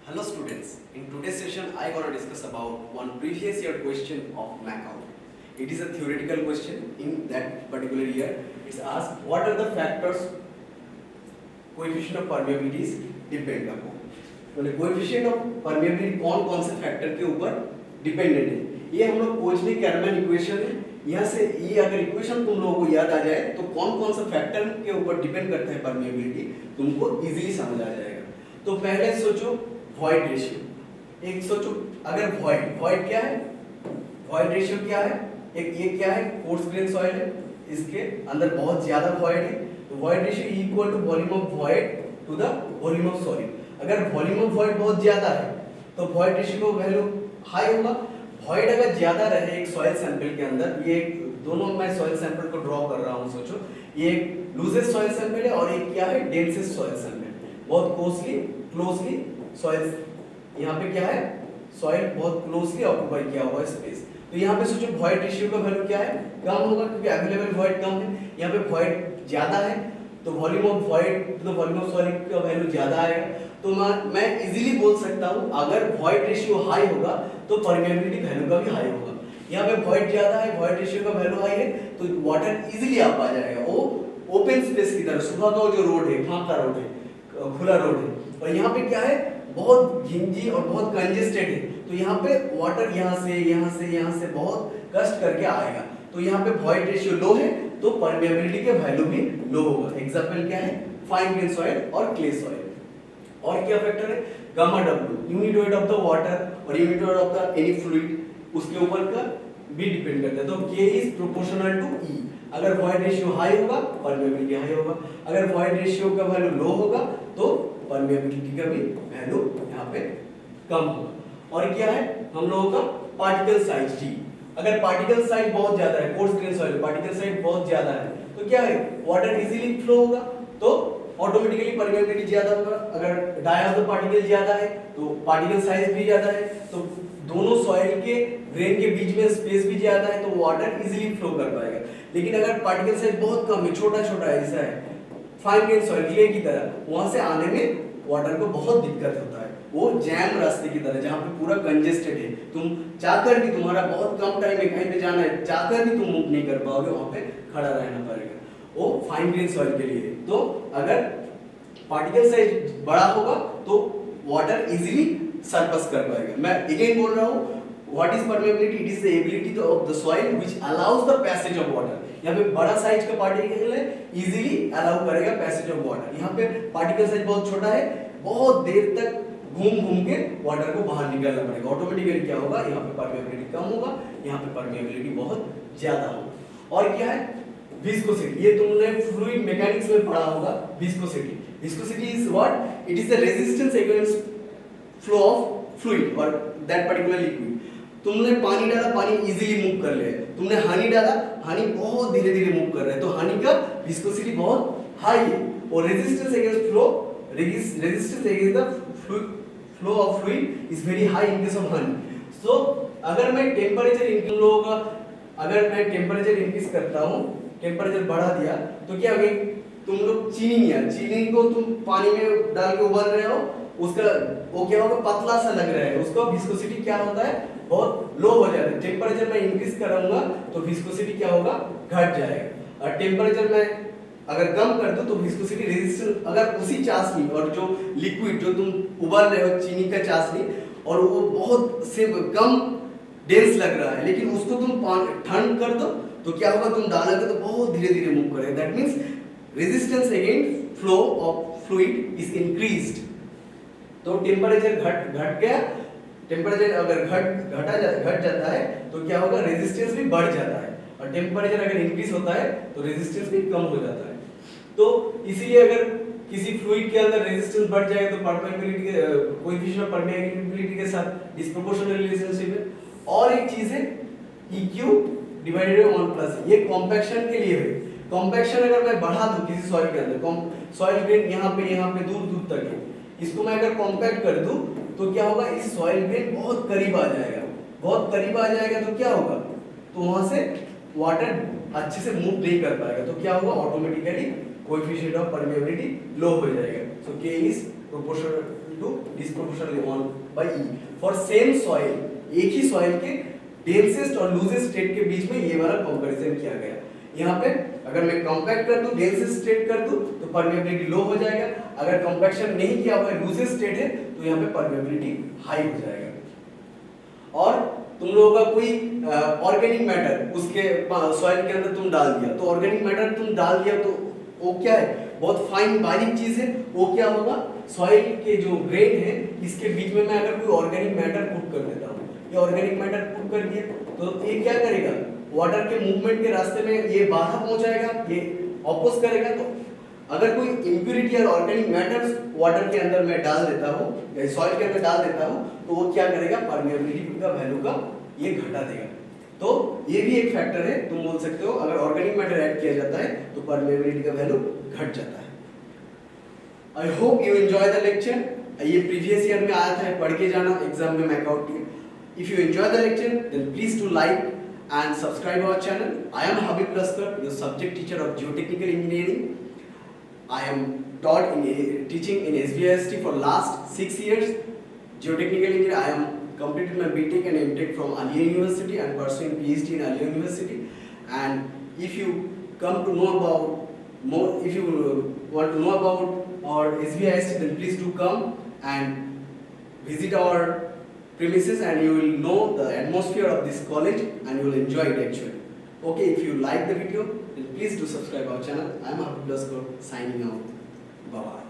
Hello students, in today's session I gonna discuss about one previous year question of MACOUT. It is a theoretical question. In that particular year, it's asked what are the factors coefficient of permeability depend upon. मतलब coefficient of permeability कौन कौन से factor के ऊपर dependent है, ये हम लोग कोचली कैरमैन इक्वेशन है। यहाँ से ये अगर इक्वेशन तुम लोगों को याद आ जाए तो कौन कौन सा फैक्टर के ऊपर डिपेंड करता है परमेबिलिटी, तुमको इजीली समझ आ जाएगा। तो पहले सोचो वॉइड रेशियो। एक सोचो अगर वॉइड क्या है, वॉइड रेशियो क्या है, एक ये क्या है, कोर्स ग्रेन सॉइल है, इसके अंदर बहुत ज्यादा वॉइड है, तो void ratio equal to volume of void to the volume of solid. अगर वॉल्यूम ऑफ वॉइड बहुत ज्यादा है तो वॉइड रेशियो का वैल्यू हाई होगा। वॉइड अगर ज्यादा रहे एक सॉइल सैंपल के अंदर, ये दोनों मैं सॉइल सैंपल को ड्रॉ कर रहा हूं, सोचो ये एक लूजेस्ट सॉइल सैंपल है और एक क्या है, डेंसेस्ट सॉइल सैंपल, बहुत क्लोजली सॉइल, यहाँ पे क्या है, सॉइल बहुत क्लोजली ऑक्यूपाई किया हुआ स्पेस। तो यहाँ पे सोचो वॉइड रेशियो का वैल्यू क्या है, कम होगा क्योंकि अवेलेबल वॉइड कम है। यहाँ पे वॉइड ज्यादा है तो volume of void to the volume of solid का वैल्यू ज्यादा आएगा। तो मैं इजीली बोल सकता हूँ अगर वॉइड रेशियो हाई होगा तो परमेबिलिटी वैल्यू का भी हाई होगा। यहाँ पे वॉइड ज्यादा है, वॉइड रेशियो का वैल्यू हाई है, तो वाटर इजीली आप आ जाएगा। वो ओपन स्पेस की तरह, सुबह का जो रोड है, फांका रोड है, खुला रोड है, और यहाँ पे क्या है, बहुत घिंजी और बहुत कंजेस्टेड है, तो यहाँ पे वाटर यहाँ से बहुत कष्ट करके आएगा। तो यहाँ पे वॉइड रेशियो लो है तो परमेबिलिटी के वैल्यू भी लो होगा। एग्जांपल क्या है, फाइन ग्रेन सॉइल और क्ले सॉइल। और क्या फैक्टर है, gamma W, unit weight of the water और unit weight of the any fluid, उसके ऊपर का भी डिपेंड करता है। तो K is proportional to E। अगर वॉइड रेशियो हाई होगा परमेबिलिटी हाई होगा, अगर वॉइड रेशियो का वैल्यू लो होगा तो परमेबिलिटी का भी वैल्यू यहाँ पे कम होगा। और क्या है हम लोगों का पार्टिकल साइज T। अगर पार्टिकल साइज बहुत ज्यादा है, coarse grain soil particle size बहुत ज्यादा है, तो क्या है, वाटर इजीली फ्लो होगा तो ऑटोमेटिकली परमेबिलिटी ज्यादा होगा। अगर डाया ऑफ पार्टिकल ज्यादा है तो पार्टिकल साइज भी ज्यादा है, तो दोनों सॉइल के ग्रेन के बीच में स्पेस भी ज्यादा है, तो वाटर इजीली फ्लो कर पाएगा। लेकिन अगर पार्टिकल साइज बहुत कम है, छोटा ऐसा है, फाइन ग्रेन सॉइल क्ले की तरह, वहां से आने में वाटर को बहुत दिक्कत होता है। वो जैम रास्ते की तरह जहाँ पे पूरा कंजेस्टेड है, तुम चाहकर भी, तुम्हारा बहुत कम टाइम है, कहीं पे जाना है, चाहकर भी तुम मूव नहीं कर पाओगे, वहां पे खड़ा रहना पड़ेगा। वो फाइन ग्रेन सॉइल के लिए। तो अगर पार्टिकल साइज बड़ा होगा तो वाटर इजीली सरपास कर पाएगा। मैं अगेन बोल रहा हूँ, what is permeability, it is the ability of the soil which allows the passage of water. यहाँ पे बड़ा साइज का पार्टिकल है, इजीली अलाउ करेगा पैसेज ऑफ वाटर। यहाँ पे पार्टिकल साइज बहुत छोटा है, बहुत देर तक घूम के वाटर को बाहर निकालना पड़ेगा। ऑटोमेटिकली क्या होगा, यहाँ पे परमेबिलिटी कम होगा, यहाँ पे परमेबिलिटी बहुत ज्यादा होगा। और क्या है, विस्कोसिटी। ये तुमने फ्लूइड मैकेनिक्स में पढ़ा होगा, viscosity. Viscosity is what, it is the resistance against flow of fluid और दैट पर्टिकुलर लिक्विड। तुमने पानी डाला, पानी इजीली मूव कर ले, तुमने हनी डाला, हनी बहुत धीरे मूव कर रहा है, तो हनी का विस्कोसिटी बहुत हाई है, और resistance against flow, resistance against the flow of fluid is very high in case of honey. So अगर मैं टेंपरेचर इंक्रीज होगा, अगर मैं टेंपरेचर इंक्रीज करता हूं, टेंपरेचर बढ़ा दिया, तो क्या होगा, तुम लोग चीनी को तुम पानी में डाल के उबाल रहे हो, उसका वो क्या होगा, पतला सा लग रहा है, उसका विस्कोसिटी क्या होता है, बहुत लो हो जाता है। टेंपरेचर मैं इंक्रीज करूंगा तो विस्कोसिटी क्या होगा, घट जाएगा। और टेंपरेचर मैं अगर कम कर दूं तो विस्कोसिटी, रेजिस्टेंस, अगर उसी चाशनी और जो लिक्विड जो तुम उबाल रहे हो, चीनी का चाशनी, और वो बहुत से कम डेंस लग रहा है, लेकिन उसको तुम ठंड कर दो तो क्या होगा, तुम डालोगे तो बहुत धीरे मूव करेगा। That means resistance against flow of fluid is increased. तो टेंपरेचर घट गया, टेंपरेचर अगर घट जाता है तो क्या होगा, रेजिस्टेंस भी बढ़ जाता है, और टेंपरेचर अगर इंक्रीज होता है तो रेजिस्टेंस भी कम हो जाता है। तो इसीलिए अगर किसी फ्लूइड के अंदर रेजिस्टेंस बढ़ जाए तो परमेबिलिटी के कोएफिशिएंट ऑफ परमेबिलिटी के साथ डिस्प्रोपोर्शनल रिलेशनशिप है। और एक चीज है EQ डिवाइडेड बाय 1 प्लस, ये कॉम्पैक्शन के लिए है। कॉम्पैक्शन अगर मैं बढ़ा दूं किसी सॉइल के अंदर, सॉइल ग्रेन यहाँ पे दूर तक है, इसको मैं अगर कॉम्पैक्ट कर दूं तो क्या होगा, इस सॉइल ग्रेन बहुत करीब आ जाएगा, बहुत करीब आ जाएगा, तो क्या होगा, तो वहां से वाटर अच्छे से मूव नहीं कर पाएगा, तो क्या होगा, ऑटोमेटिकली कोएफिशिएंट ऑफ परमेबिलिटी लो हो जाएगा। सो K is proportional to disproportionally 1/e for same soil, एक ही soil के डेंसेस्ट और लूजेस्ट स्टेट के बीच में ये वाला कंपैरिजन किया गया। यहाँ पे अगर मैं कंपैक्ट कर दूं, डेंसेस्ट स्टेट कर दूं तो परमेबिलिटी लो हो जाएगा, अगर कंपैक्शन नहीं किया हुआ है, लूजेस्ट स्टेट है तो यहाँ पे परमेबिलिटी हाई हो जाएगा। और तुम लोगों का कोई ऑर्गेनिक मैटर उसके सॉइल के अंदर तुम डाल दिया, तो ऑर्गेनिक मैटर तुम डाल दिया तो वो क्या है, बहुत फाइन बारीक चीज है, वो क्या होगा, सॉइल के जो ग्रेन है इसके बीच में मैं अगर कोई ऑर्गेनिक मैटर पुट कर देता हूँ, ये ऑर्गेनिक मैटर पुट कर दिया तो ये क्या करेगा, वाटर के मूवमेंट के रास्ते में ये बाधा पहुंचाएगा, ये ऑपोज करेगा। तो अगर कोई इम्प्यूरिटी और ऑर्गेनिक मैटर्स वाटर के अंदर मैं डाल देता हूँ या सॉइल के अंदर डाल देता हूँ तो वो क्या करेगा, परमेबिलिटी का वैल्यू का ये घटा देगा। तो ये भी एक फैक्टर है, तुम बोल सकते हो अगर ऑर्गेनिक मैटर ऐड किया जाता है तो परमेबिलिटी का वैल्यू घट जाता है। I hope you enjoy the lecture. ये प्रीवियस ईयर में आया था, पढ़ के जाना, एग्जाम में मैकआउट किया। If you enjoy the lecture then please to like and subscribe our channel. I am Habib Laskar, your subject teacher of geotechnical engineering. I am teaching in SBIST for last 6 years. Geotechnical engineer. I am completed my BTech and MTech from Aliyah University and pursuing PhD in Aliyah University. And if you come to know about more, if you want to know about our SBIST, then please do come and visit our premises and you will know the atmosphere of this college and you will enjoy it actually. Okay, if you like the video then please do subscribe our channel. I am Habib Laskar signing out. Bye bye.